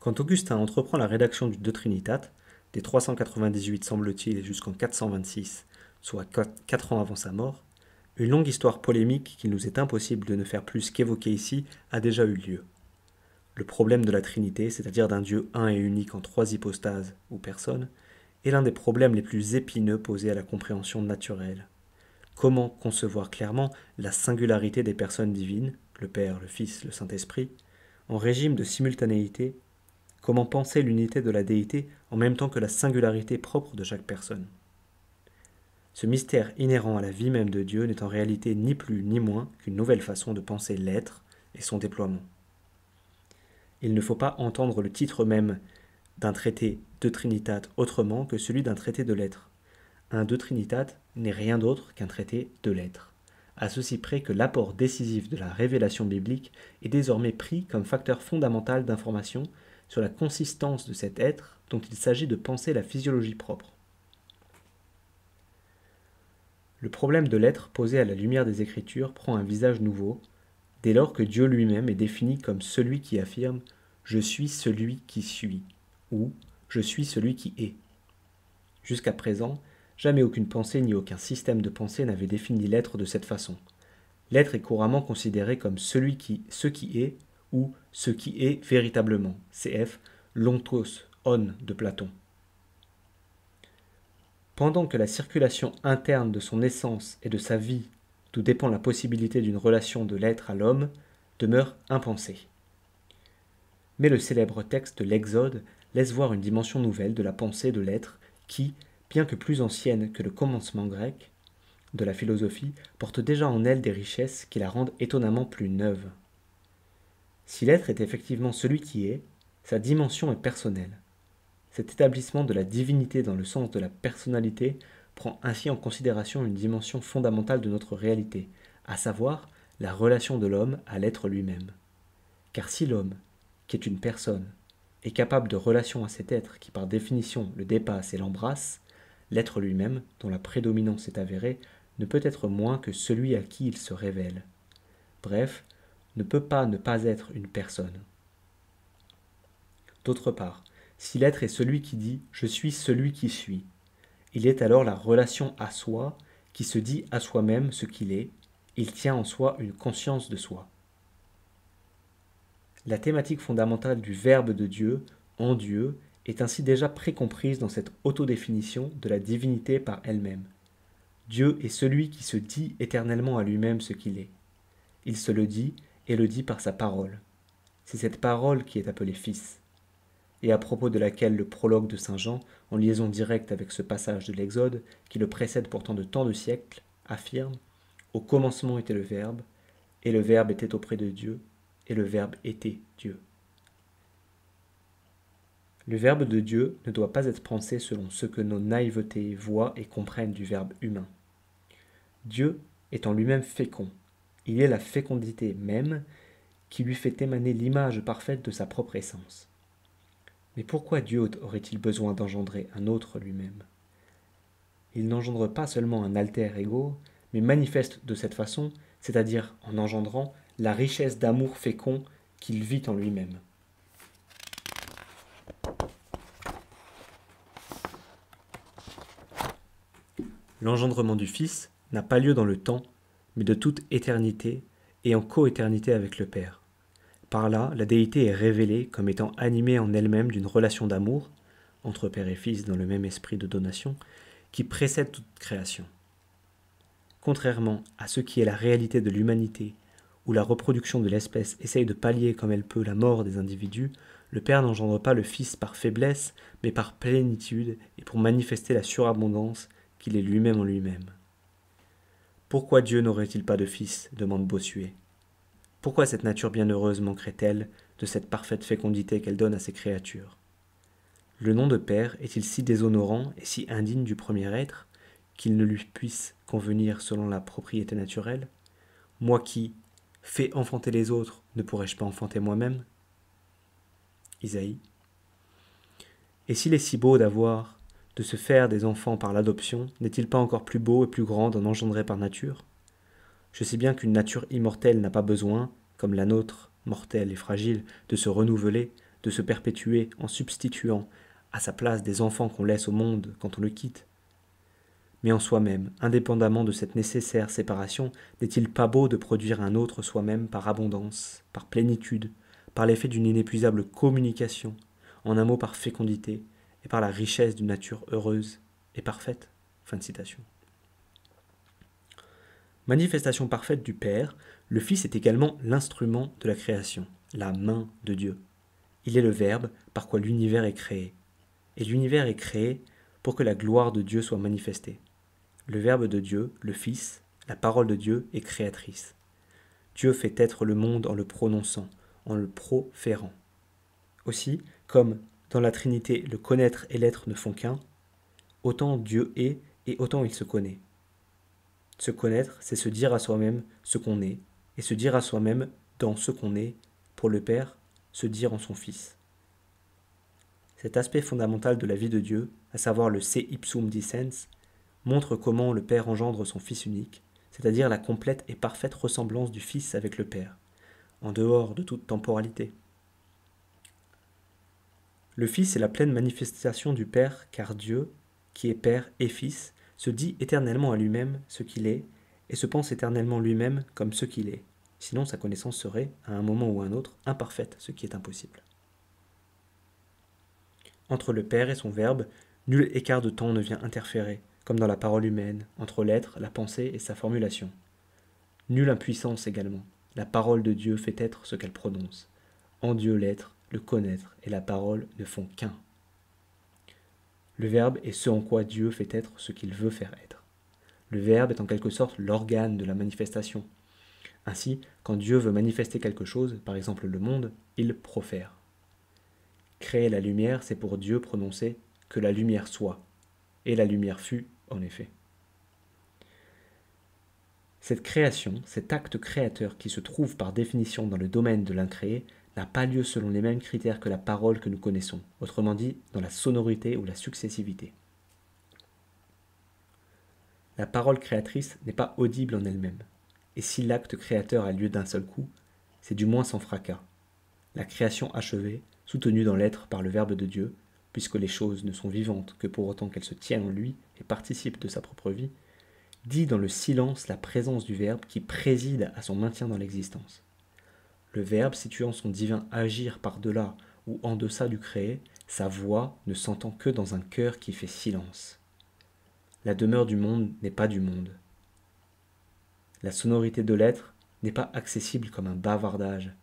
Quand Augustin entreprend la rédaction du De Trinitate, des 398 semble-t-il jusqu'en 426, soit 4 ans avant sa mort, une longue histoire polémique qu'il nous est impossible de ne faire plus qu'évoquer ici a déjà eu lieu. Le problème de la Trinité, c'est-à-dire d'un Dieu un et unique en 3 hypostases ou personnes, est l'un des problèmes les plus épineux posés à la compréhension naturelle. Comment concevoir clairement la singularité des personnes divines, le Père, le Fils, le Saint-Esprit, en régime de simultanéité? Comment penser l'unité de la déité en même temps que la singularité propre de chaque personne? Ce mystère inhérent à la vie même de Dieu n'est en réalité ni plus ni moins qu'une nouvelle façon de penser l'être et son déploiement. Il ne faut pas entendre le titre même d'un traité de Trinitate autrement que celui d'un traité de lettres. Un de Trinitate n'est rien d'autre qu'un traité de lettres, à ceci près que l'apport décisif de la révélation biblique est désormais pris comme facteur fondamental d'information sur la consistance de cet être dont il s'agit de penser la physiologie propre. Le problème de l'être posé à la lumière des Écritures prend un visage nouveau, dès lors que Dieu lui-même est défini comme celui qui affirme « Je suis celui qui suis » ou « Je suis celui qui est ». Jusqu'à présent, jamais aucune pensée ni aucun système de pensée n'avait défini l'être de cette façon. L'être est couramment considéré comme ce qui est ou ce qui est véritablement, cf. l'ontos, on de Platon. Pendant que la circulation interne de son essence et de sa vie, d'où dépend la possibilité d'une relation de l'être à l'homme, demeure impensée. Mais le célèbre texte de l'Exode laisse voir une dimension nouvelle de la pensée de l'être qui, bien que plus ancienne que le commencement grec de la philosophie, porte déjà en elle des richesses qui la rendent étonnamment plus neuve. Si l'être est effectivement celui qui est, sa dimension est personnelle. Cet établissement de la divinité dans le sens de la personnalité prend ainsi en considération une dimension fondamentale de notre réalité, à savoir la relation de l'homme à l'être lui-même. Car si l'homme, qui est une personne, est capable de relation à cet être qui par définition le dépasse et l'embrasse, l'être lui-même, dont la prédominance est avérée, ne peut être moins que celui à qui il se révèle. Bref, ne peut pas ne pas être une personne. D'autre part, si l'être est celui qui dit « je suis celui qui suis », il est alors la relation à soi qui se dit à soi-même ce qu'il est, il tient en soi une conscience de soi. La thématique fondamentale du Verbe de Dieu, en Dieu, est ainsi déjà précomprise dans cette autodéfinition de la divinité par elle-même. Dieu est celui qui se dit éternellement à lui-même ce qu'il est. Il se le dit et le dit par sa parole. C'est cette parole qui est appelée Fils, et à propos de laquelle le prologue de saint Jean, en liaison directe avec ce passage de l'Exode, qui le précède pourtant de tant de siècles, affirme « Au commencement était le Verbe, et le Verbe était auprès de Dieu, et le Verbe était Dieu ». Le Verbe de Dieu ne doit pas être pensé selon ce que nos naïvetés voient et comprennent du Verbe humain. Dieu est en lui-même fécond. Il est la fécondité même qui lui fait émaner l'image parfaite de sa propre essence. Mais pourquoi Dieu aurait-il besoin d'engendrer un autre lui-même? Il n'engendre pas seulement un alter ego, mais manifeste de cette façon, c'est-à-dire en engendrant, la richesse d'amour fécond qu'il vit en lui-même. L'engendrement du Fils n'a pas lieu dans le temps, mais de toute éternité et en coéternité avec le Père. Par là, la déité est révélée comme étant animée en elle-même d'une relation d'amour, entre Père et Fils dans le même esprit de donation, qui précède toute création. Contrairement à ce qui est la réalité de l'humanité, où la reproduction de l'espèce essaye de pallier comme elle peut la mort des individus, le Père n'engendre pas le Fils par faiblesse, mais par plénitude et pour manifester la surabondance qu'il est lui-même en lui-même. Pourquoi Dieu n'aurait-il pas de Fils? Demande Bossuet. Pourquoi cette nature bienheureuse manquerait-elle de cette parfaite fécondité qu'elle donne à ses créatures? Le nom de Père est-il si déshonorant et si indigne du premier être qu'il ne lui puisse convenir selon la propriété naturelle? Moi qui fais enfanter les autres, ne pourrais-je pas enfanter moi-même? Isaïe. Et s'il est si beau de se faire des enfants par l'adoption, n'est-il pas encore plus beau et plus grand d'en engendrer par nature? Je sais bien qu'une nature immortelle n'a pas besoin, comme la nôtre, mortelle et fragile, de se renouveler, de se perpétuer en substituant à sa place des enfants qu'on laisse au monde quand on le quitte. Mais en soi-même, indépendamment de cette nécessaire séparation, n'est-il pas beau de produire un autre soi-même par abondance, par plénitude, par l'effet d'une inépuisable communication, en un mot par fécondité, et par la richesse d'une nature heureuse et parfaite. Fin de citation. Manifestation parfaite du Père, le Fils est également l'instrument de la création, la main de Dieu. Il est le Verbe par quoi l'univers est créé. Et l'univers est créé pour que la gloire de Dieu soit manifestée. Le Verbe de Dieu, le Fils, la parole de Dieu est créatrice. Dieu fait être le monde en le prononçant, en le proférant. Aussi, comme dans la Trinité le connaître et l'être ne font qu'un, autant Dieu est et autant il se connaît. Se connaître, c'est se dire à soi-même ce qu'on est, et se dire à soi-même dans ce qu'on est, pour le Père, se dire en son Fils. Cet aspect fondamental de la vie de Dieu, à savoir le se ipsum dicens, montre comment le Père engendre son Fils unique, c'est-à-dire la complète et parfaite ressemblance du Fils avec le Père, en dehors de toute temporalité. Le Fils est la pleine manifestation du Père, car Dieu, qui est Père et Fils, se dit éternellement à lui-même ce qu'il est, et se pense éternellement lui-même comme ce qu'il est. Sinon sa connaissance serait, à un moment ou à un autre, imparfaite, ce qui est impossible. Entre le Père et son Verbe, nul écart de temps ne vient interférer, comme dans la parole humaine, entre l'être, la pensée et sa formulation. Nulle impuissance également. La parole de Dieu fait être ce qu'elle prononce. En Dieu l'être, le connaître et la parole ne font qu'un. Le Verbe est ce en quoi Dieu fait être ce qu'il veut faire être. Le Verbe est en quelque sorte l'organe de la manifestation. Ainsi, quand Dieu veut manifester quelque chose, par exemple le monde, il profère. Créer la lumière, c'est pour Dieu prononcer « que la lumière soit », et la lumière fut, en effet. Cette création, cet acte créateur qui se trouve par définition dans le domaine de l'incréé, n'a pas lieu selon les mêmes critères que la parole que nous connaissons, autrement dit, dans la sonorité ou la successivité. La parole créatrice n'est pas audible en elle-même, et si l'acte créateur a lieu d'un seul coup, c'est du moins sans fracas. La création achevée, soutenue dans l'être par le Verbe de Dieu, puisque les choses ne sont vivantes que pour autant qu'elles se tiennent en lui et participent de sa propre vie, dit dans le silence la présence du Verbe qui préside à son maintien dans l'existence. Le Verbe situant son divin agir par-delà ou en deçà du créé, sa voix ne s'entend que dans un cœur qui fait silence. La demeure du monde n'est pas du monde. La sonorité de l'être n'est pas accessible comme un bavardage.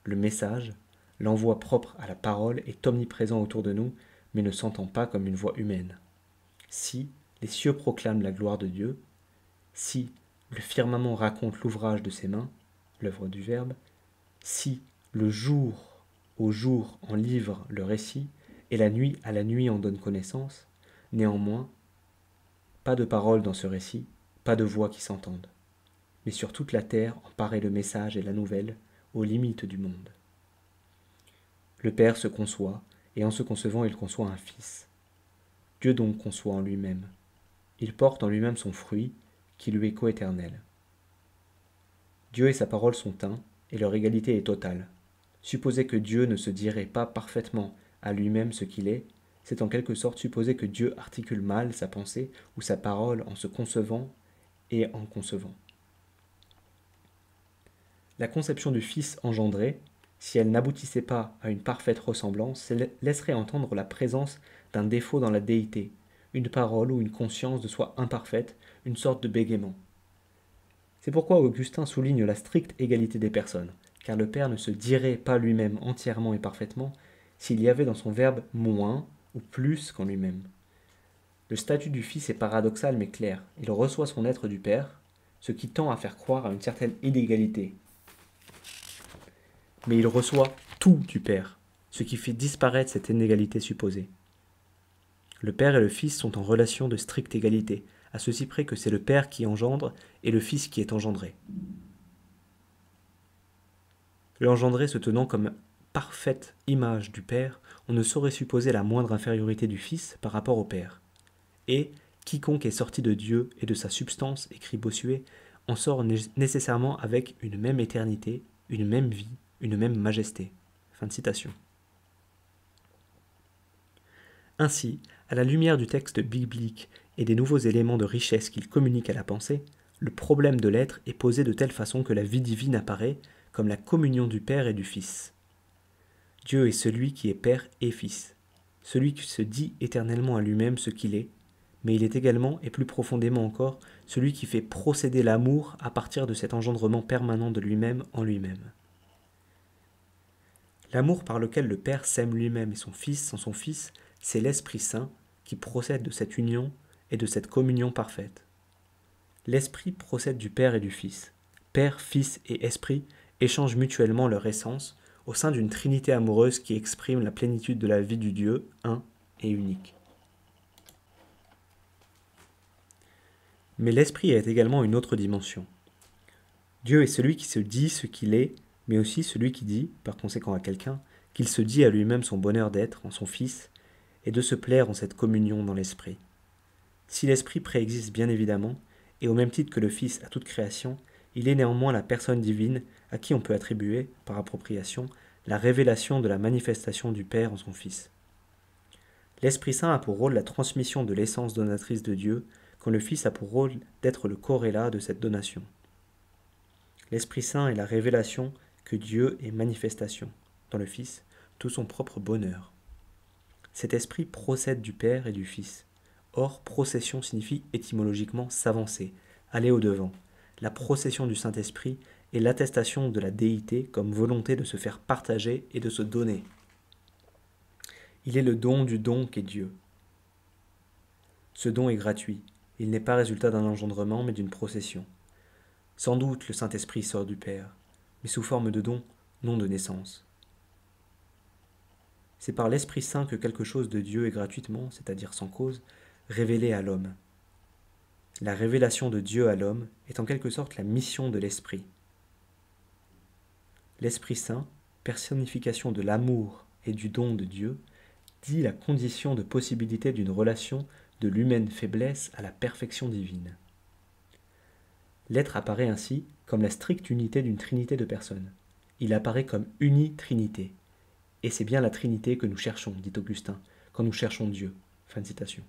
Le message, l'envoi propre à la parole est omniprésent autour de nous, mais ne s'entend pas comme une voix humaine. Si les cieux proclament la gloire de Dieu, si le firmament raconte l'ouvrage de ses mains, l'œuvre du Verbe, si le jour au jour en livre le récit, et la nuit à la nuit en donne connaissance, néanmoins, pas de paroles dans ce récit, pas de voix qui s'entendent. Mais sur toute la terre en paraît le message et la nouvelle, aux limites du monde. Le Père se conçoit, et en se concevant il conçoit un Fils. Dieu donc conçoit en lui-même. Il porte en lui-même son fruit, qui lui est coéternel. Dieu et sa parole sont un, et leur égalité est totale. Supposer que Dieu ne se dirait pas parfaitement à lui-même ce qu'il est, c'est en quelque sorte supposer que Dieu articule mal sa pensée ou sa parole en se concevant et en concevant. La conception du Fils engendré, si elle n'aboutissait pas à une parfaite ressemblance, laisserait entendre la présence d'un défaut dans la déité, une parole ou une conscience de soi imparfaite, une sorte de bégaiement. C'est pourquoi Augustin souligne la stricte égalité des personnes, car le Père ne se dirait pas lui-même entièrement et parfaitement s'il y avait dans son Verbe moins ou plus qu'en lui-même. Le statut du Fils est paradoxal mais clair. Il reçoit son être du Père, ce qui tend à faire croire à une certaine inégalité. Mais il reçoit tout du Père, ce qui fait disparaître cette inégalité supposée. Le Père et le Fils sont en relation de stricte égalité, à ceci près que c'est le Père qui engendre et le Fils qui est engendré. L'engendré se tenant comme parfaite image du Père, on ne saurait supposer la moindre infériorité du Fils par rapport au Père. Et quiconque est sorti de Dieu et de sa substance, écrit Bossuet, en sort nécessairement avec une même éternité, une même vie, une même majesté. Fin de citation. Ainsi, à la lumière du texte biblique et des nouveaux éléments de richesse qu'il communique à la pensée, le problème de l'être est posé de telle façon que la vie divine apparaît comme la communion du Père et du Fils. Dieu est celui qui est Père et Fils, celui qui se dit éternellement à lui-même ce qu'il est, mais il est également, et plus profondément encore, celui qui fait procéder l'amour à partir de cet engendrement permanent de lui-même en lui-même. L'amour par lequel le Père s'aime lui-même et son Fils en son Fils, c'est l'Esprit Saint qui procède de cette union et de cette communion parfaite. L'Esprit procède du Père et du Fils. Père, Fils et Esprit échangent mutuellement leur essence au sein d'une trinité amoureuse qui exprime la plénitude de la vie du Dieu, un et unique. Mais l'Esprit a également une autre dimension. Dieu est celui qui se dit ce qu'il est, mais aussi celui qui dit, par conséquent à quelqu'un, qu'il se dit à lui-même son bonheur d'être en son Fils et de se plaire en cette communion dans l'Esprit. Si l'Esprit préexiste bien évidemment, et au même titre que le Fils à toute création, il est néanmoins la personne divine à qui on peut attribuer, par appropriation, la révélation de la manifestation du Père en son Fils. L'Esprit Saint a pour rôle la transmission de l'essence donatrice de Dieu, quand le Fils a pour rôle d'être le corrélat de cette donation. L'Esprit Saint est la révélation que Dieu est manifestation, dans le Fils, tout son propre bonheur. Cet esprit procède du Père et du Fils. Or, procession signifie étymologiquement s'avancer, aller au-devant. La procession du Saint-Esprit est l'attestation de la déité comme volonté de se faire partager et de se donner. Il est le don du don qu'est Dieu. Ce don est gratuit. Il n'est pas résultat d'un engendrement, mais d'une procession. Sans doute le Saint-Esprit sort du Père, mais sous forme de don, non de naissance. C'est par l'Esprit Saint que quelque chose de Dieu est gratuitement, c'est-à-dire sans cause, révélé à l'homme. La révélation de Dieu à l'homme est en quelque sorte la mission de l'Esprit. L'Esprit Saint, personnification de l'amour et du don de Dieu, dit la condition de possibilité d'une relation de l'humaine faiblesse à la perfection divine. L'être apparaît ainsi comme la stricte unité d'une trinité de personnes. Il apparaît comme uni-trinité. Et c'est bien la Trinité que nous cherchons, dit Augustin, quand nous cherchons Dieu. Fin de citation.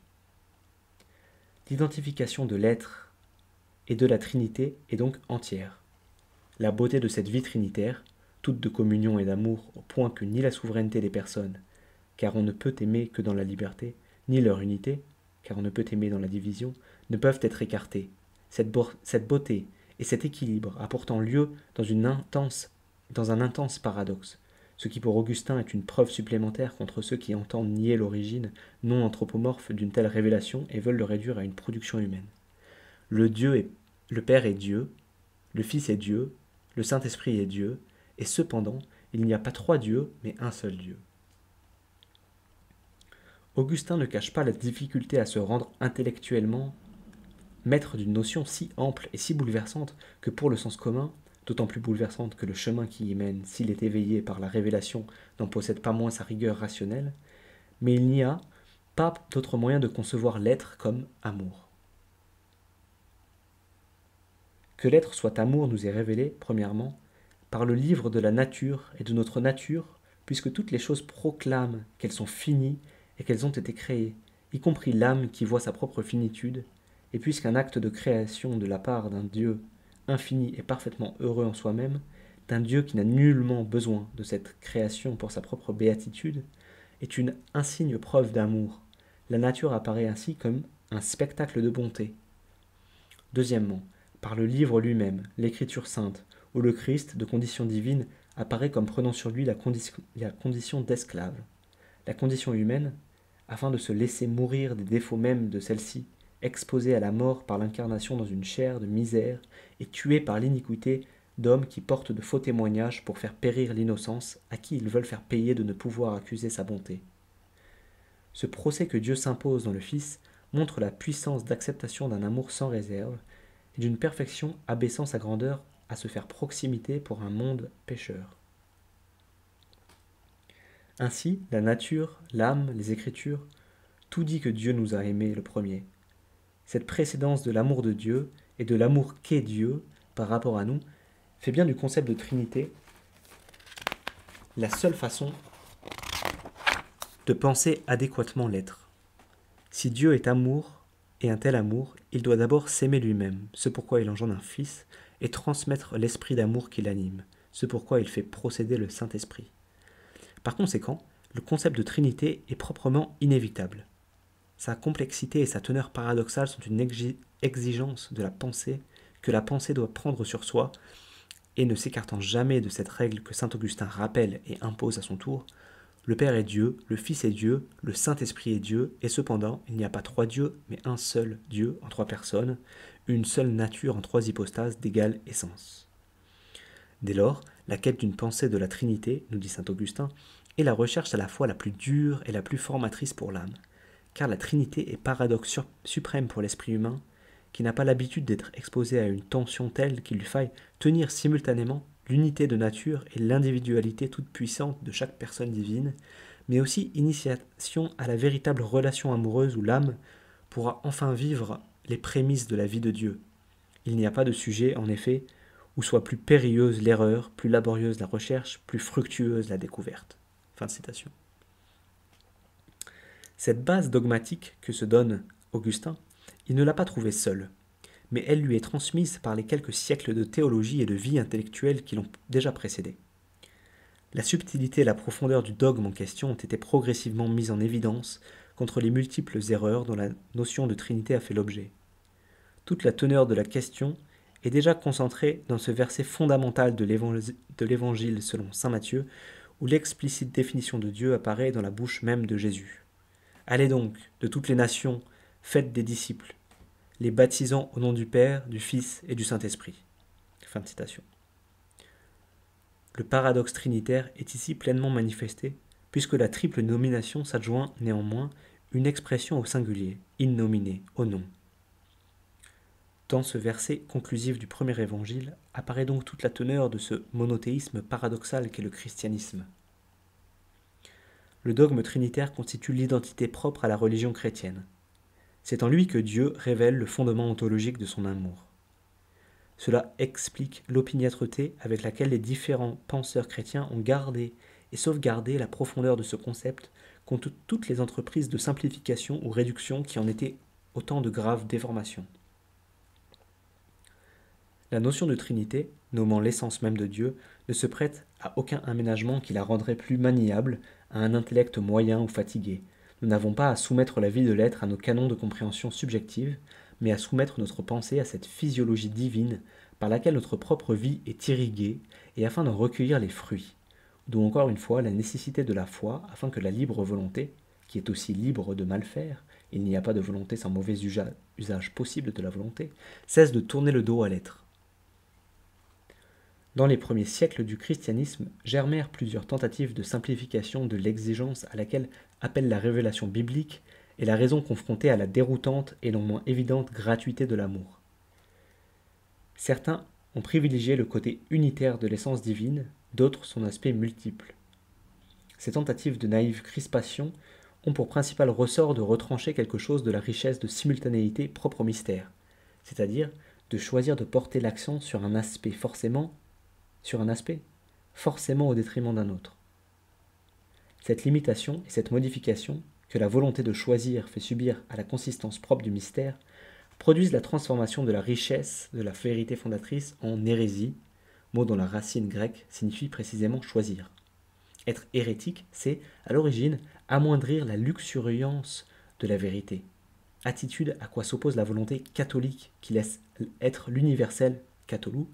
L'identification de l'être et de la Trinité est donc entière. La beauté de cette vie trinitaire, toute de communion et d'amour au point que ni la souveraineté des personnes, car on ne peut aimer que dans la liberté, ni leur unité, car on ne peut aimer dans la division, ne peuvent être écartées. Cette beauté et cet équilibre a pourtant lieu dans un intense paradoxe, ce qui pour Augustin est une preuve supplémentaire contre ceux qui entendent nier l'origine non anthropomorphe d'une telle révélation et veulent le réduire à une production humaine. Le Père est Dieu, le Fils est Dieu, le Saint-Esprit est Dieu, et cependant, il n'y a pas trois dieux, mais un seul Dieu. Augustin ne cache pas la difficulté à se rendre intellectuellement maître d'une notion si ample et si bouleversante que pour le sens commun, d'autant plus bouleversante que le chemin qui y mène, s'il est éveillé par la révélation, n'en possède pas moins sa rigueur rationnelle, mais il n'y a pas d'autre moyen de concevoir l'être comme amour. Que l'être soit amour nous est révélé, premièrement, par le livre de la nature et de notre nature, puisque toutes les choses proclament qu'elles sont finies et qu'elles ont été créées, y compris l'âme qui voit sa propre finitude, et puisqu'un acte de création de la part d'un Dieu infini et parfaitement heureux en soi-même, d'un Dieu qui n'a nullement besoin de cette création pour sa propre béatitude, est une insigne preuve d'amour. La nature apparaît ainsi comme un spectacle de bonté. Deuxièmement, par le livre lui-même, l'Écriture sainte, où le Christ, de condition divine, apparaît comme prenant sur lui la condition d'esclave. La condition humaine, afin de se laisser mourir des défauts mêmes de celle-ci, exposé à la mort par l'incarnation dans une chair de misère et tué par l'iniquité d'hommes qui portent de faux témoignages pour faire périr l'innocence à qui ils veulent faire payer de ne pouvoir accuser sa bonté. Ce procès que Dieu s'impose dans le Fils montre la puissance d'acceptation d'un amour sans réserve et d'une perfection abaissant sa grandeur à se faire proximité pour un monde pécheur. Ainsi, la nature, l'âme, les Écritures, tout dit que Dieu nous a aimés le premier. Cette précédence de l'amour de Dieu et de l'amour qu'est Dieu par rapport à nous fait bien du concept de Trinité la seule façon de penser adéquatement l'être. Si Dieu est amour, et un tel amour, il doit d'abord s'aimer lui-même, ce pourquoi il engendre un Fils, et transmettre l'esprit d'amour qui l'anime, ce pourquoi il fait procéder le Saint-Esprit. Par conséquent, le concept de Trinité est proprement inévitable. Sa complexité et sa teneur paradoxale sont une exigence de la pensée que la pensée doit prendre sur soi, et ne s'écartant jamais de cette règle que saint Augustin rappelle et impose à son tour, le Père est Dieu, le Fils est Dieu, le Saint-Esprit est Dieu, et cependant, il n'y a pas trois dieux, mais un seul Dieu en trois personnes, une seule nature en trois hypostases d'égale essence. Dès lors, la quête d'une pensée de la Trinité, nous dit saint Augustin, est la recherche à la fois la plus dure et la plus formatrice pour l'âme, car la Trinité est paradoxe suprême pour l'esprit humain, qui n'a pas l'habitude d'être exposé à une tension telle qu'il lui faille tenir simultanément l'unité de nature et l'individualité toute puissante de chaque personne divine, mais aussi initiation à la véritable relation amoureuse où l'âme pourra enfin vivre les prémices de la vie de Dieu. Il n'y a pas de sujet, en effet, où soit plus périlleuse l'erreur, plus laborieuse la recherche, plus fructueuse la découverte. Fin de citation. Cette base dogmatique que se donne Augustin, il ne l'a pas trouvée seul, mais elle lui est transmise par les quelques siècles de théologie et de vie intellectuelle qui l'ont déjà précédée. La subtilité et la profondeur du dogme en question ont été progressivement mises en évidence contre les multiples erreurs dont la notion de Trinité a fait l'objet. Toute la teneur de la question est déjà concentrée dans ce verset fondamental de l'Évangile selon saint Matthieu, où l'explicite définition de Dieu apparaît dans la bouche même de Jésus. Allez donc, de toutes les nations, faites des disciples, les baptisant au nom du Père, du Fils et du Saint-Esprit. Fin de citation. Le paradoxe trinitaire est ici pleinement manifesté, puisque la triple nomination s'adjoint néanmoins une expression au singulier, in nomine, au nom. Dans ce verset conclusif du premier évangile apparaît donc toute la teneur de ce monothéisme paradoxal qu'est le christianisme. Le dogme trinitaire constitue l'identité propre à la religion chrétienne. C'est en lui que Dieu révèle le fondement ontologique de son amour. Cela explique l'opiniâtreté avec laquelle les différents penseurs chrétiens ont gardé et sauvegardé la profondeur de ce concept contre toutes les entreprises de simplification ou réduction qui en étaient autant de graves déformations. La notion de Trinité, nommant l'essence même de Dieu, ne se prête à aucun aménagement qui la rendrait plus maniable à un intellect moyen ou fatigué. Nous n'avons pas à soumettre la vie de l'être à nos canons de compréhension subjective, mais à soumettre notre pensée à cette physiologie divine par laquelle notre propre vie est irriguée, et afin d'en recueillir les fruits. D'où encore une fois la nécessité de la foi, afin que la libre volonté, qui est aussi libre de mal faire, il n'y a pas de volonté sans mauvais usage possible de la volonté, cesse de tourner le dos à l'être. Dans les premiers siècles du christianisme germèrent plusieurs tentatives de simplification de l'exigence à laquelle appelle la révélation biblique et la raison confrontée à la déroutante et non moins évidente gratuité de l'amour. Certains ont privilégié le côté unitaire de l'essence divine, d'autres son aspect multiple. Ces tentatives de naïve crispation ont pour principal ressort de retrancher quelque chose de la richesse de simultanéité propre au mystère, c'est-à-dire de choisir de porter l'accent sur un aspect forcément au détriment d'un autre. Cette limitation et cette modification, que la volonté de choisir fait subir à la consistance propre du mystère, produisent la transformation de la richesse de la vérité fondatrice en hérésie, mot dont la racine grecque signifie précisément choisir. Être hérétique, c'est, à l'origine, amoindrir la luxuriance de la vérité, attitude à quoi s'oppose la volonté catholique qui laisse être l'universel, catholou,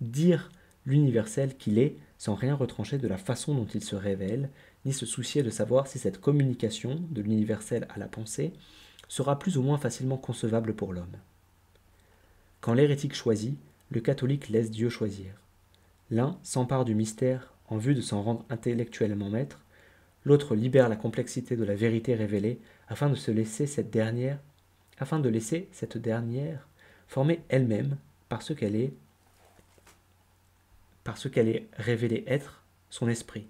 dire l'universel qu'il est sans rien retrancher de la façon dont il se révèle, ni se soucier de savoir si cette communication de l'universel à la pensée sera plus ou moins facilement concevable pour l'homme. Quand l'hérétique choisit, le catholique laisse Dieu choisir. L'un s'empare du mystère en vue de s'en rendre intellectuellement maître, l'autre libère la complexité de la vérité révélée afin de laisser cette dernière former elle-même par ce qu'elle est révélée être son esprit.